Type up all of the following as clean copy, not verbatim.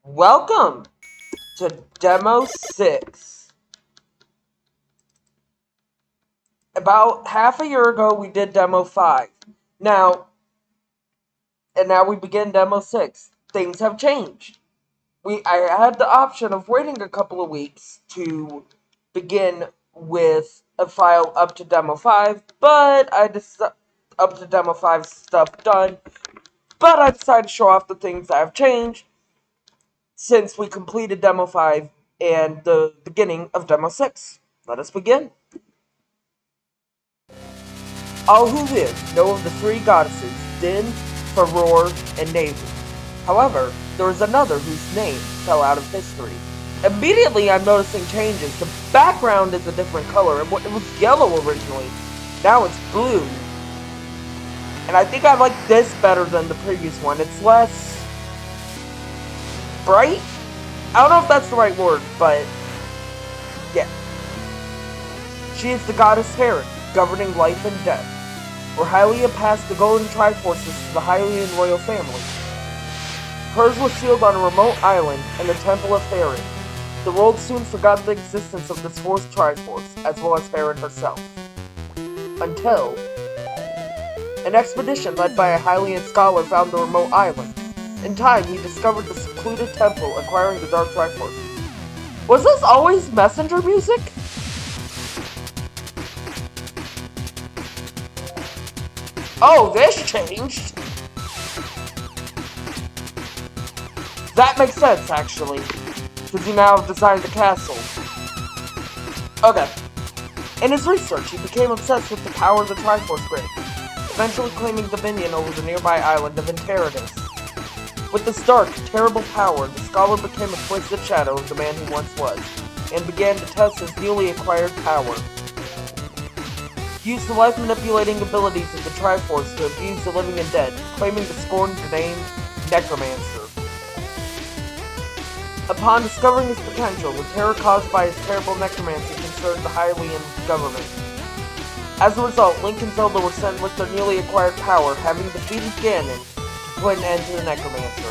Welcome to Demo 6. About half a year ago, we did Demo 5. Now, now we begin Demo 6. Things have changed. I had the option of waiting a couple of weeks to begin with a file up to Demo 5, but up to Demo 5 stuff done, but I decided to show off the things that have changed since we completed Demo 5 and the beginning of Demo 6. Let us begin. All who live know of the three goddesses, Din, Faror, and Navu. However, there is another whose name fell out of history. Immediately I'm noticing changes. The background is a different color. It was yellow originally. Now it's blue. And I think I like this better than the previous one. It's less bright? I don't know if that's the right word, but yeah. She is the goddess Haeren, governing life and death, where Hylia passed the golden triforces to the Hylian royal family. Hers was sealed on a remote island in the Temple of Haeren. The world soon forgot the existence of this fourth triforce, as well as Haeren herself. Until an expedition led by a Hylian scholar found the remote island. In time, he discovered the secluded temple, acquiring the Dark Triforce. Was this always messenger music? Oh, this changed! That makes sense, actually. Because he now designed the castle. Okay. In his research, he became obsessed with the power of the Triforce grid, eventually claiming dominion over the nearby island of Interitus. With this dark, terrible power, the scholar became a twisted shadow of the man he once was, and began to test his newly acquired power. He used the life-manipulating abilities of the Triforce to abuse the living and dead, claiming to scorn the name Necromancer. Upon discovering his potential, the terror caused by his terrible necromancy concerned the Hylian government. As a result, Link and Zelda were sent with their newly acquired power, having defeated Ganon, put an end to the Necromancer.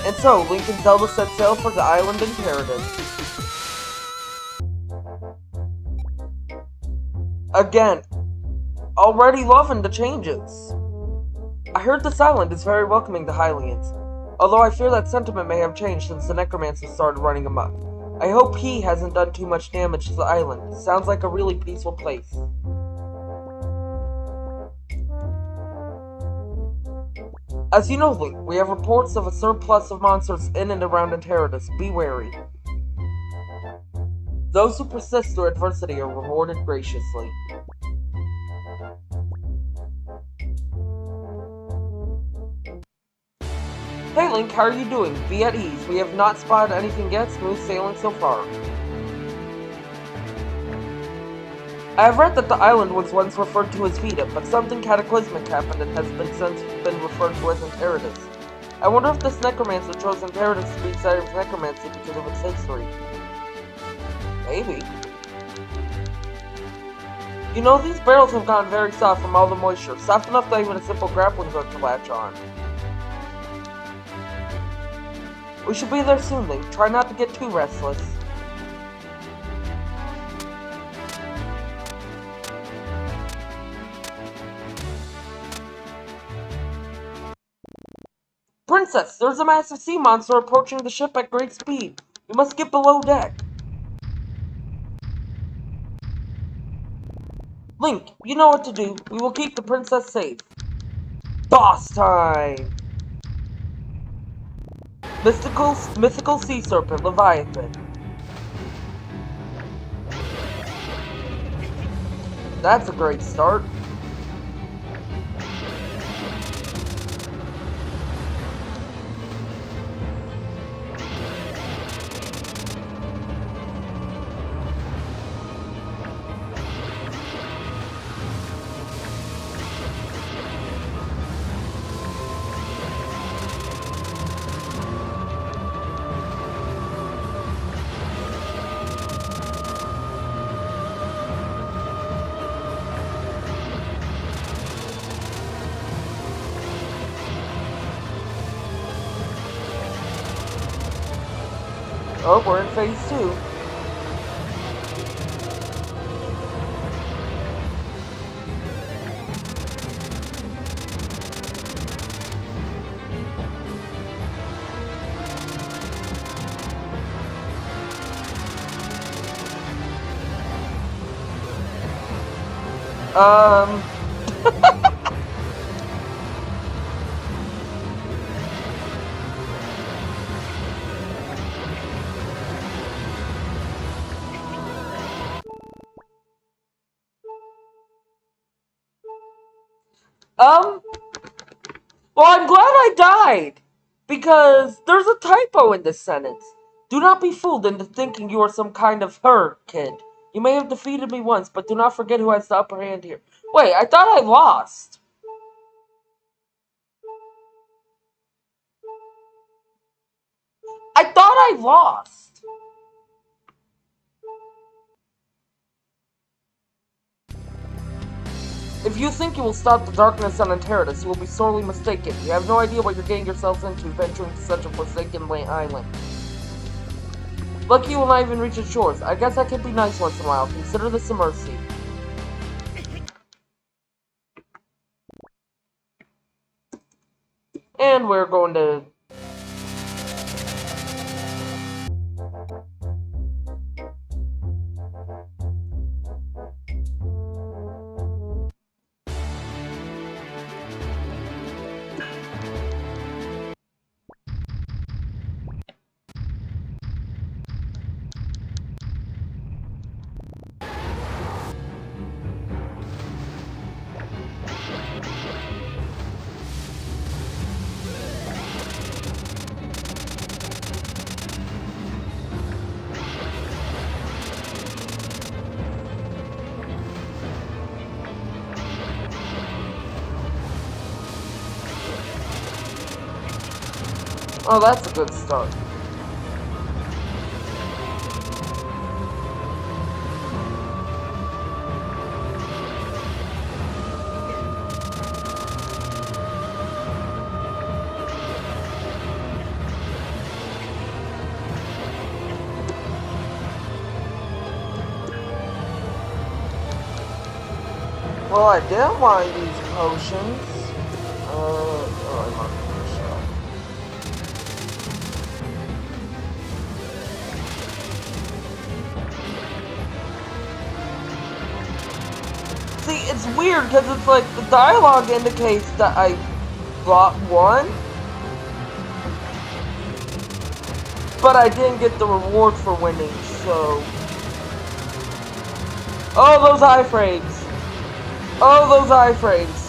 And so, Link and Zelda set sail for the island Interitus. Again, already loving the changes. I heard this island is very welcoming to Hylians, although I fear that sentiment may have changed since the Necromancer started running amok. I hope he hasn't done too much damage to the island. Sounds like a really peaceful place. As you know, Link, we have reports of a surplus of monsters in and around Interitus. Be wary. Those who persist through adversity are rewarded graciously. Hey Link, how are you doing? Be at ease. We have not spotted anything yet. Smooth sailing so far. I have read that the island was once referred to as Vita, but something cataclysmic happened and has since been referred to as Interitus. I wonder if this necromancer chose Interitus to be the site of necromancy because of its history. Maybe. You know, these barrels have gotten very soft from all the moisture, soft enough that even a simple grappling hook can latch on. We should be there soon, Link. Try not to get too restless. Princess, there's a massive sea monster approaching the ship at great speed. We must get below deck. Link, you know what to do. We will keep the princess safe. Boss time! Mythical sea serpent, Leviathan. That's a great start. Oh, we're in phase 2. Um... Well, I'm glad I died! Because there's a typo in this sentence. Do not be fooled into thinking you are some kind of her kid. You may have defeated me once, but do not forget who has the upper hand here. Wait, I thought I lost. I thought I lost. If you think you will stop the darkness on Interitus, you will be sorely mistaken. You have no idea what you're getting yourselves into venturing to such a forsaken island. Lucky you will not even reach its shores. I guess I could be nice once in a while. Consider this a mercy. And we're going to... Oh, that's a good start. Well, I didn't want to use potions. I want to see, it's weird because it's like the dialogue indicates that I got one, but I didn't get the reward for winning, so... Oh, those iframes! Oh, those iframes!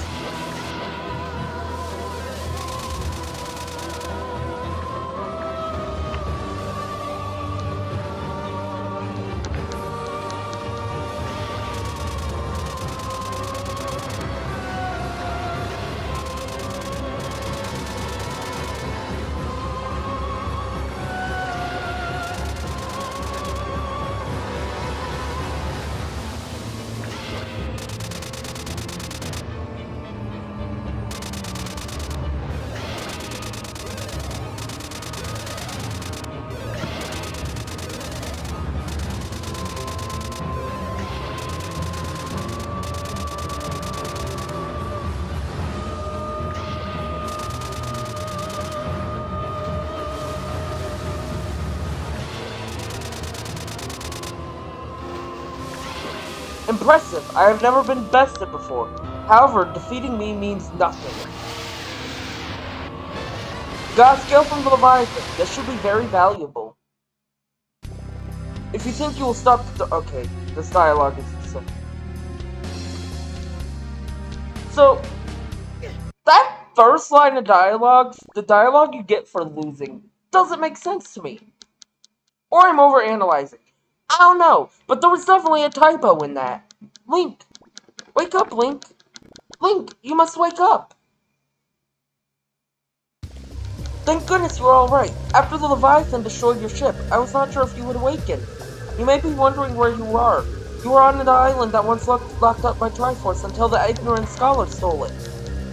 Impressive. I have never been bested before. However, defeating me means nothing. Got a skill from the Leviathan. This should be very valuable. If you think you will stop the... Okay, this dialogue is so... So, that first line of dialogue, the dialogue you get for losing, doesn't make sense to me. Or I'm overanalyzing. I don't know, but there was definitely a typo in that. Link! Wake up, Link! Link, you must wake up! Thank goodness you were alright. After the Leviathan destroyed your ship, I was not sure if you would awaken. You may be wondering where you are. You were on an island that once locked up by Triforce until the ignorant scholar stole it.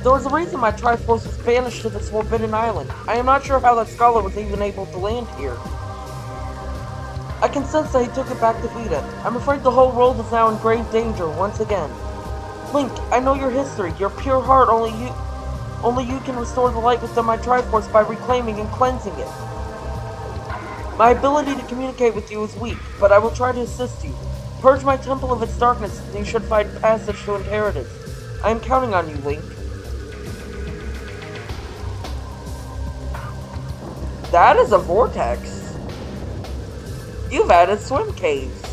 There was a reason my Triforce was banished to this forbidden island. I am not sure how that scholar was even able to land here. can sense that he took it back to feed it. I'm afraid the whole world is now in grave danger once again. Link, I know your history. Your pure heart, only you can restore the light within my Triforce by reclaiming and cleansing it. My ability to communicate with you is weak, but I will try to assist you. Purge my temple of its darkness, and you should find passage to Interitus. I am counting on you, Link. That is a vortex. You've added swim caves.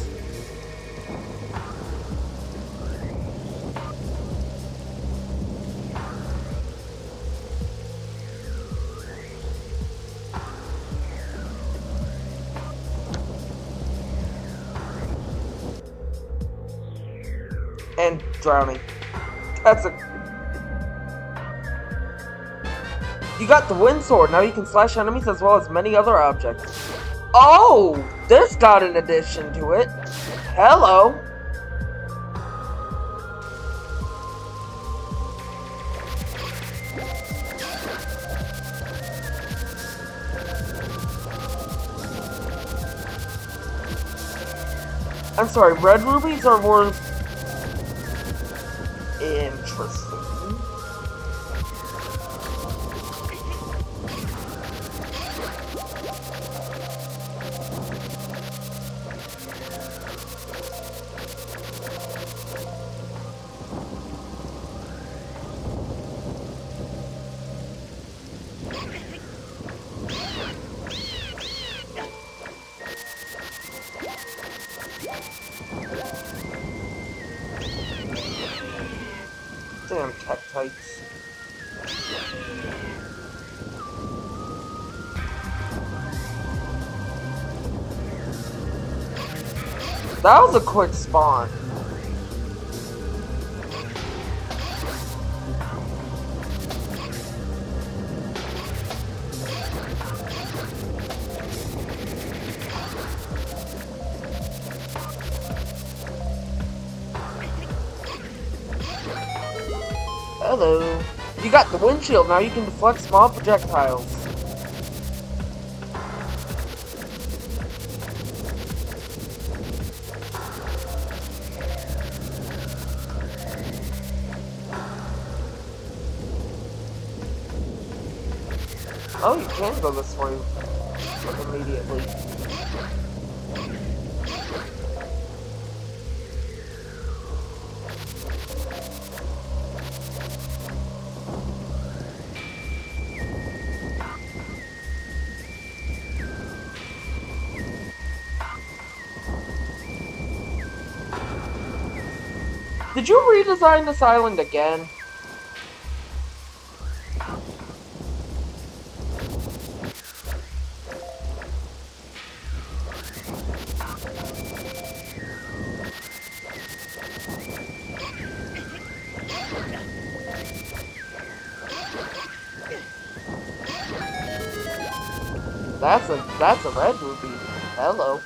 And drowning. You got the wind sword. Now you can slash enemies as well as many other objects. Oh! This got an addition to it. Hello! I'm sorry, red rubies are worth... Interesting. Damn Tektites. That was a quick spawn. Hello. You got the windshield, now you can deflect small projectiles. Oh, you can go this way immediately. Did you redesign this island again? That's a red ruby. Hello.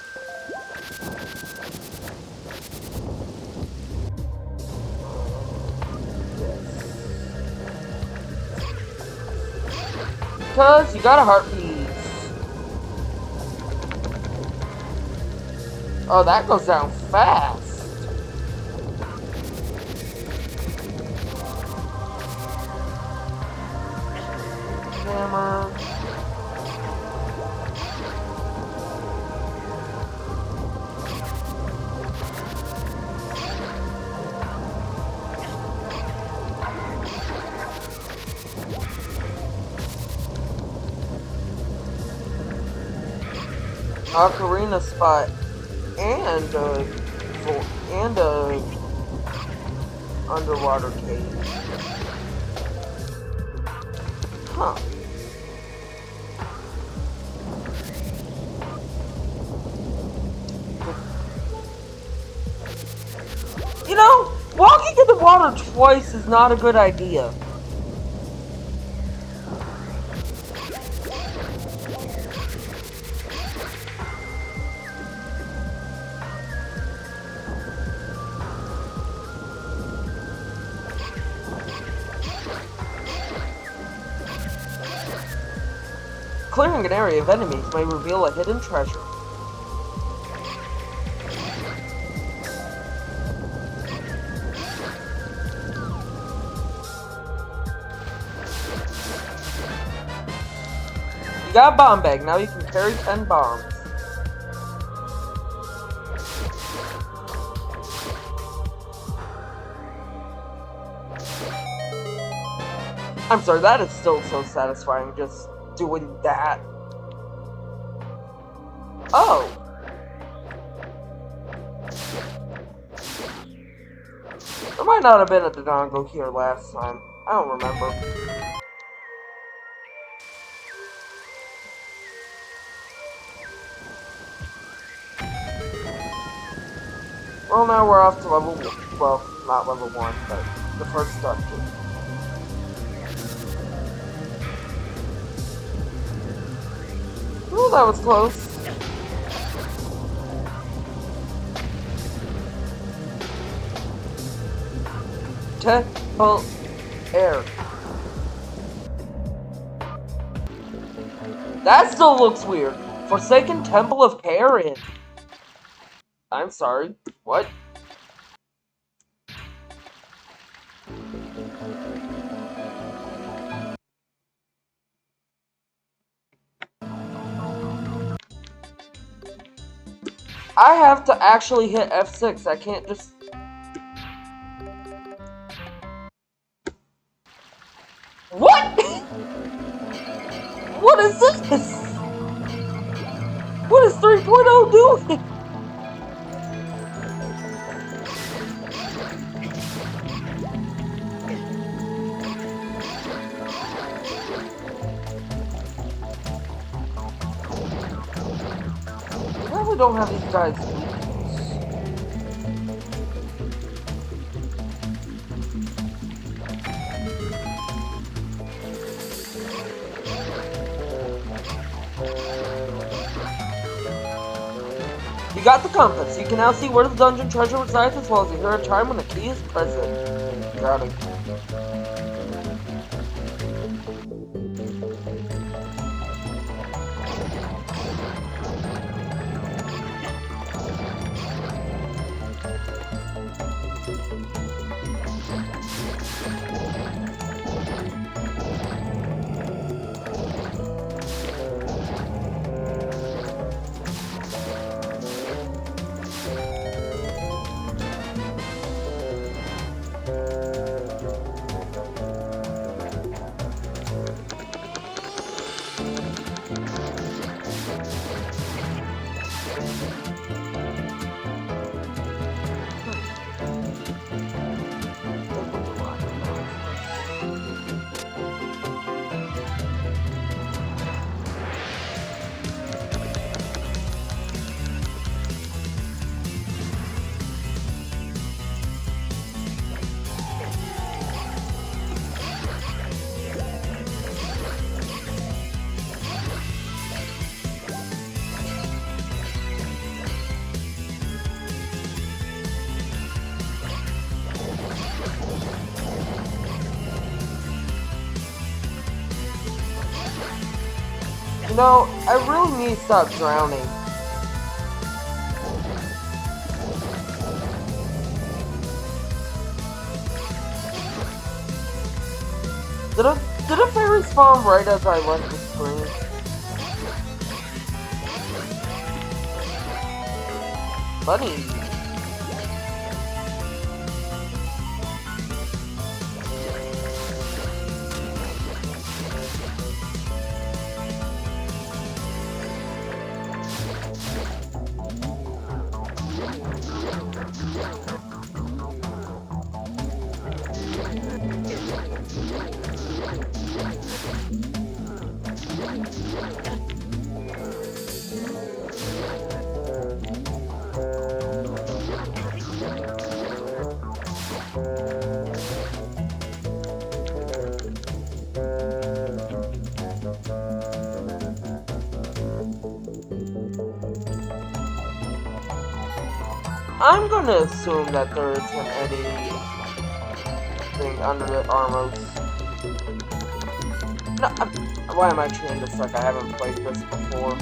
Cause you got a heart piece. Oh, that goes down fast. Hammer. Ocarina spot and a underwater cave. Huh. You know, walking in the water twice is not a good idea. Clearing an area of enemies may reveal a hidden treasure. You got a bomb bag. Now you can carry 10 bombs. I'm sorry, that is still so satisfying, just doing that. Oh! There might not have been a Dodongo here last time. I don't remember. Well, now we're off to level 1. Well, not level 1, but the first dungeon. Ooh, that was close. Temple Air. That still looks weird. Forsaken Temple of Haeren. I'm sorry. What? I have to actually hit F6. I can't just... What? What is this? What is 3.0 doing? I really don't have these guys. You got the compass. You can now see where the dungeon treasure resides, as well as you hear a chime when the key is present. Drowning. You know, I really need to stop drowning. Did a fairy spawn right as I left the screen? Buddy. I'm gonna assume that there isn't anything under the Armos. No, why am I treating this like I haven't played this before?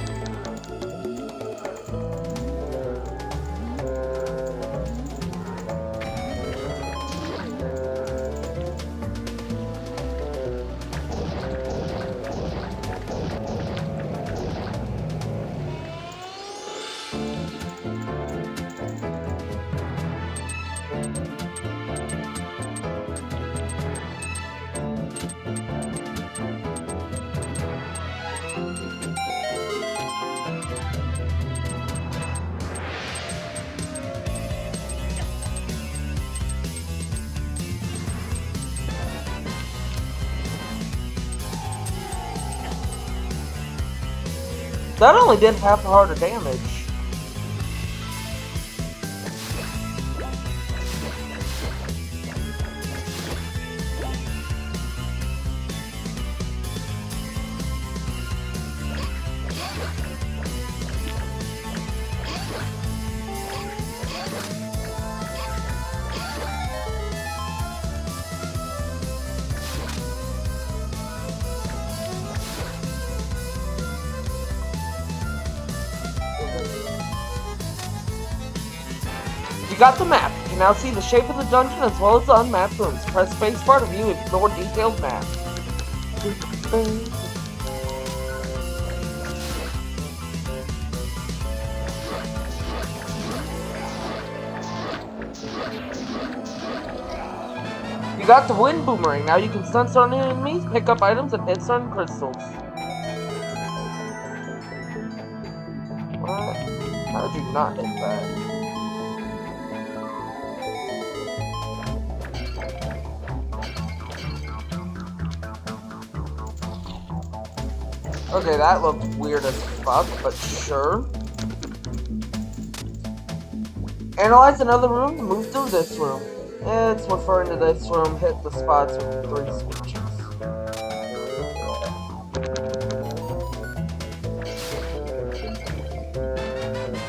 That only did half the heart of damage. You got the map. You can now see the shape of the dungeon as well as the unmapped rooms. Press spacebar to view a more detailed map. You got the wind boomerang. Now you can stun certain enemies, pick up items, and hit certain crystals. What? How did you not hit that? Okay, that looked weird as fuck, but sure. Analyze another room, move through this room. It's referring to this room, hit the spots with 3 switches.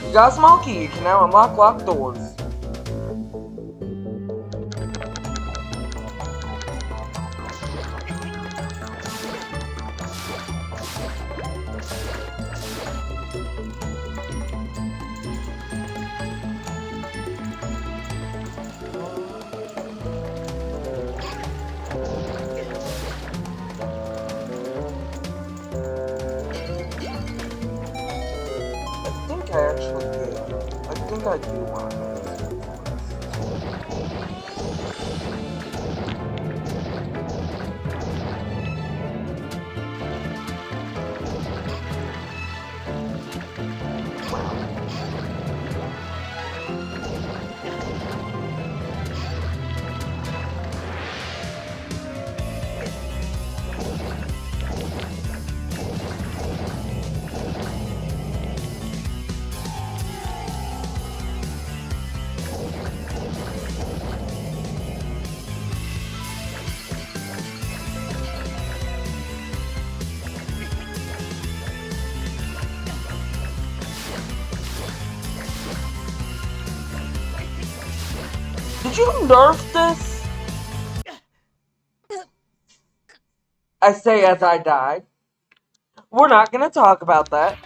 You got a small key, you can now unlock locked doors. I think I do want to. Did you nerf this? I say as I died. We're not gonna talk about that.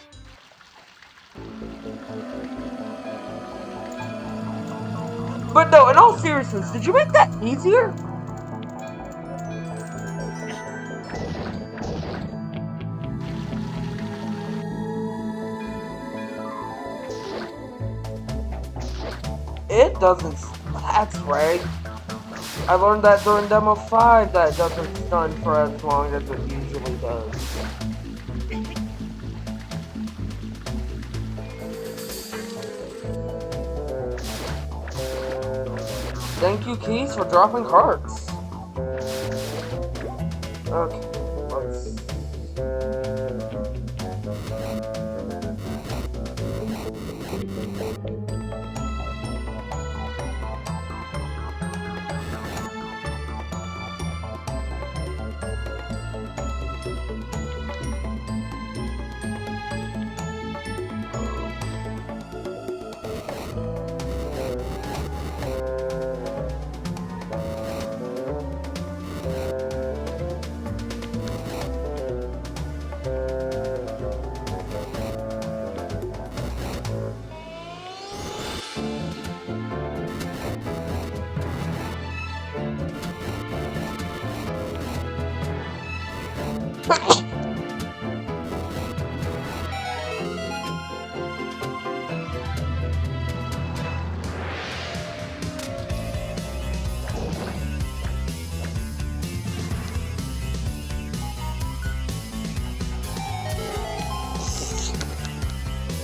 But no, in all seriousness, did you make that easier? It doesn't. That's right. I learned that during Demo 5 that it doesn't stun for as long as it usually does. Thank you, Keys, for dropping hearts. Okay, let's...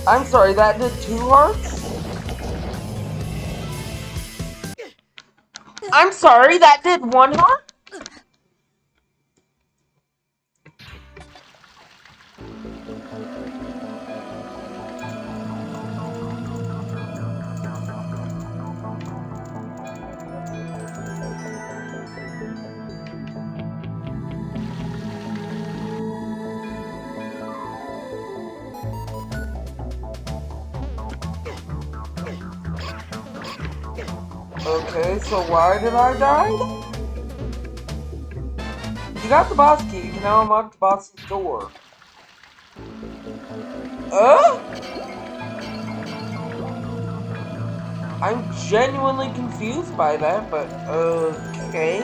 I'm sorry, that did 2 hearts? I'm sorry, that did 1 heart? Okay, so why did I die? You got the boss key. You can now unlock the boss's door. I'm genuinely confused by that, but okay.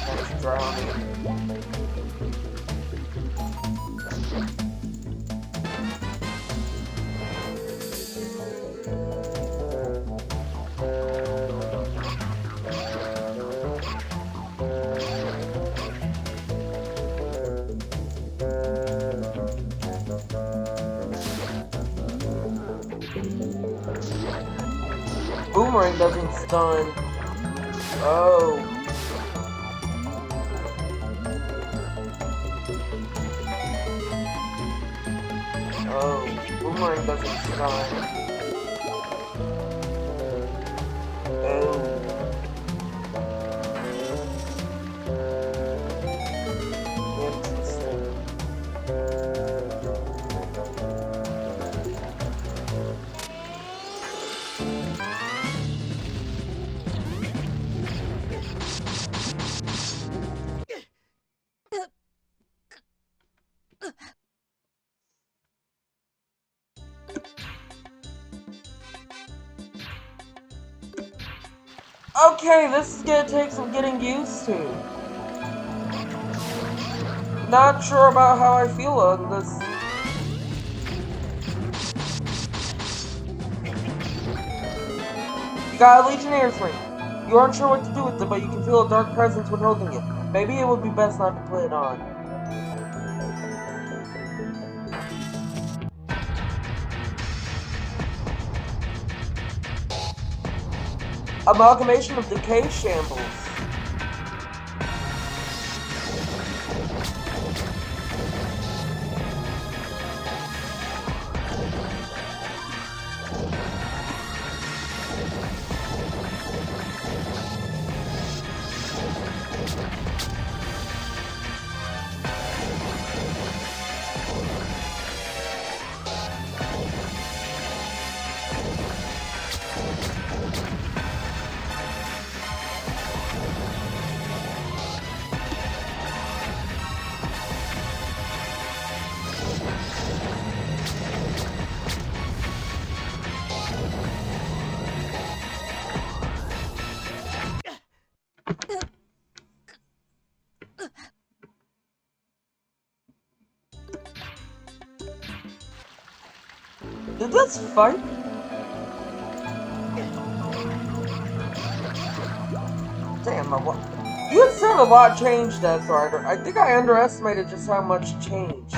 That's drowning. Boomerang doesn't stun. Oh. Oh. Boomerang doesn't stun. Oh. Interesting. Okay, this is gonna take some getting used to. Not sure about how I feel on this. You got a Legionnaire's ring. You aren't sure what to do with it, but you can feel a dark presence when holding it. Maybe it would be best not to put it on. Amalgamation of decay shambles. Did this fight? Damn, you had said a lot changed, Death Rider. I think I underestimated just how much changed.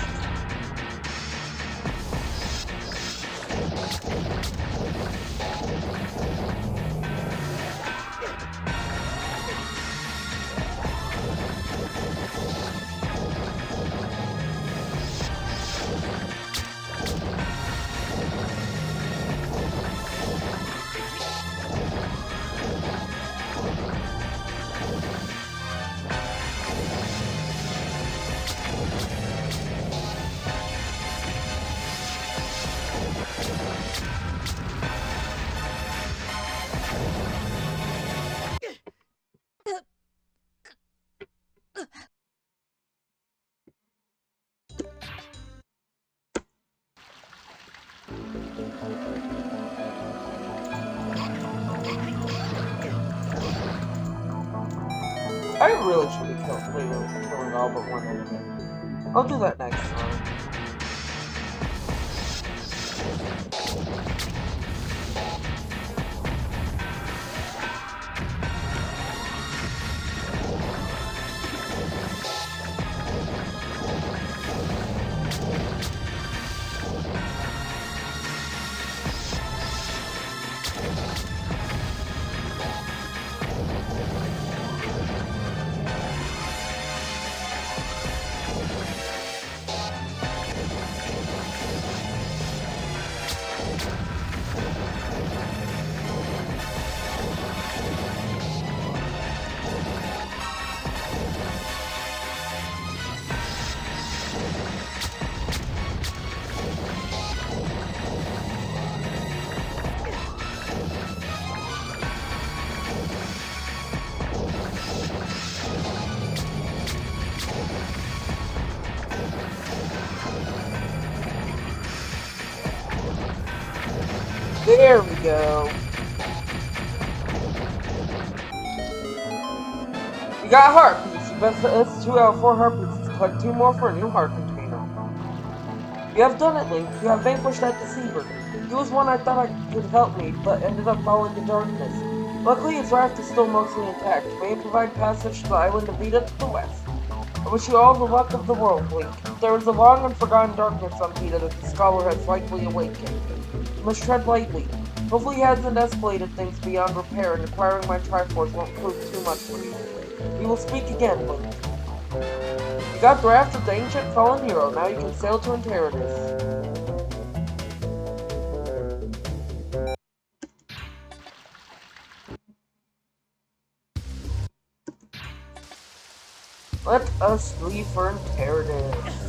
I really should be killing all but one enemy. I'll do that next time. There we go. You got heartbeats. You best 2 out of 4 heartbeats to collect 2 more for a new heart container. You have done it, Link. You have vanquished that deceiver. He was one I thought could help me, but ended up falling into darkness. Luckily, his raft is still mostly intact. May it provide passage to the island of Vita to the west. I wish you all the luck of the world, Link. There is a long and forgotten darkness on Vita that the scholar has likely awakened. You must tread lightly. Hopefully he hasn't escalated things beyond repair, and acquiring my Triforce won't prove too much for you. We will speak again, Link. You got the raft of the ancient fallen hero. Now you can sail to Interitus. Let us leave for Interitus.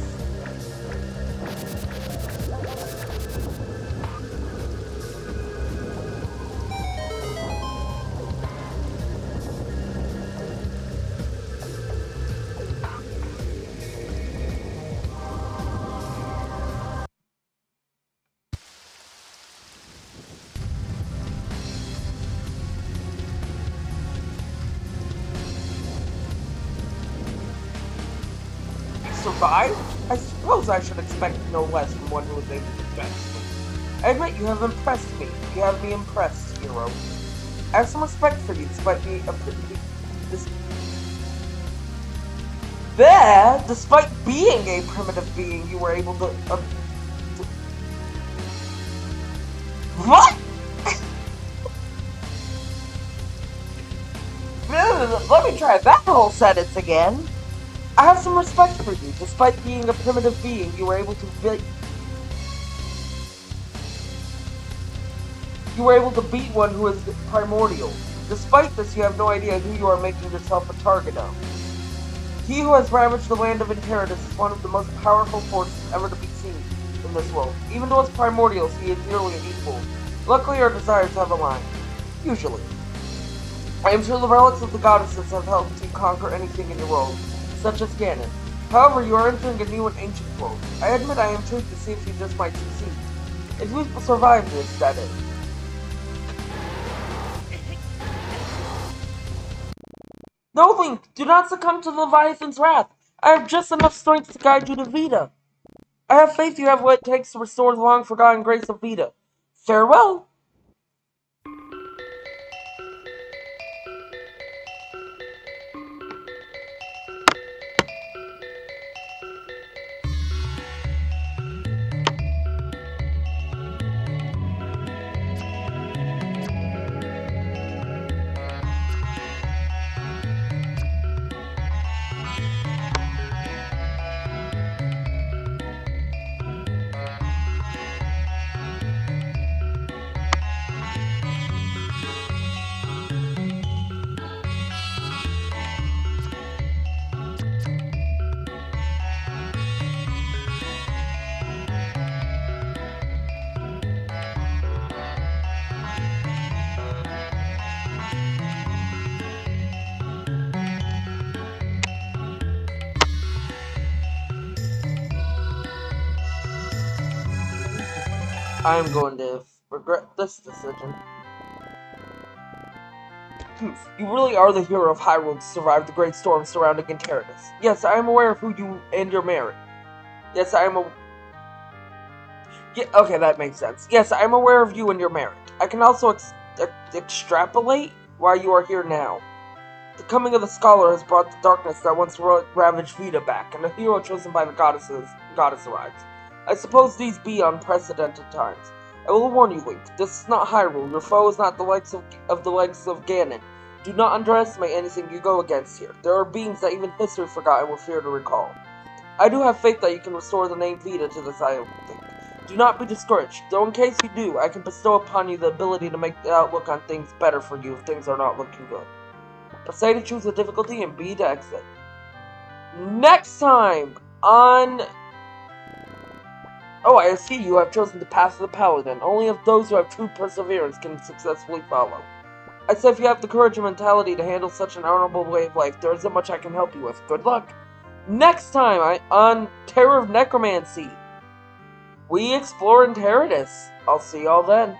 Survive? I suppose I should expect no less from one who is able to defend me. I admit you have impressed me. You have me impressed, hero. I have some respect for you, despite being despite being a primitive being, you were able to. What? Let me try that whole sentence again. I have some respect for you. Despite being a primitive being, you were able to beat one who is primordial. Despite this, you have no idea who you are making yourself a target of. He who has ravaged the land of Interitus is one of the most powerful forces ever to be seen in this world. Even to us primordials, he is nearly an equal. Luckily, our desires have aligned. Usually. I am sure the relics of the goddesses have helped you conquer anything in your world, such as Ganon. However, you are entering a new and ancient world. I admit I am intrigued to see if you just might succeed. If you survive this, that is. No, Link! Do not succumb to Leviathan's wrath! I have just enough strength to guide you to Vita. I have faith you have what it takes to restore the long-forgotten grace of Vita. Farewell! I am going to regret this decision. You really are the hero of Hyrule to survive the great storm surrounding Interitus. Yes, I am aware of who you and your merit. Yes, I am okay, that makes sense. Yes, I am aware of you and your merit. I can also extrapolate why you are here now. The coming of the scholar has brought the darkness that once ravaged Vita back, and a hero chosen by the goddess arrives. I suppose these be unprecedented times. I will warn you, Link. This is not Hyrule. Your foe is not the likes of Ganon. Do not underestimate anything you go against here. There are beings that even history forgot and will fear to recall. I do have faith that you can restore the name Vita to this island, Link. Do not be discouraged, though in case you do, I can bestow upon you the ability to make the outlook on things better for you if things are not looking good. Press A to choose the difficulty and B to exit. Next time on... Oh, I see you have chosen the path of the Paladin. Only of those who have true perseverance can successfully follow. I say if you have the courage and mentality to handle such an honorable way of life, there isn't much I can help you with. Good luck. Next time on Terror of Necromancy, we explore Interitus. I'll see y'all then.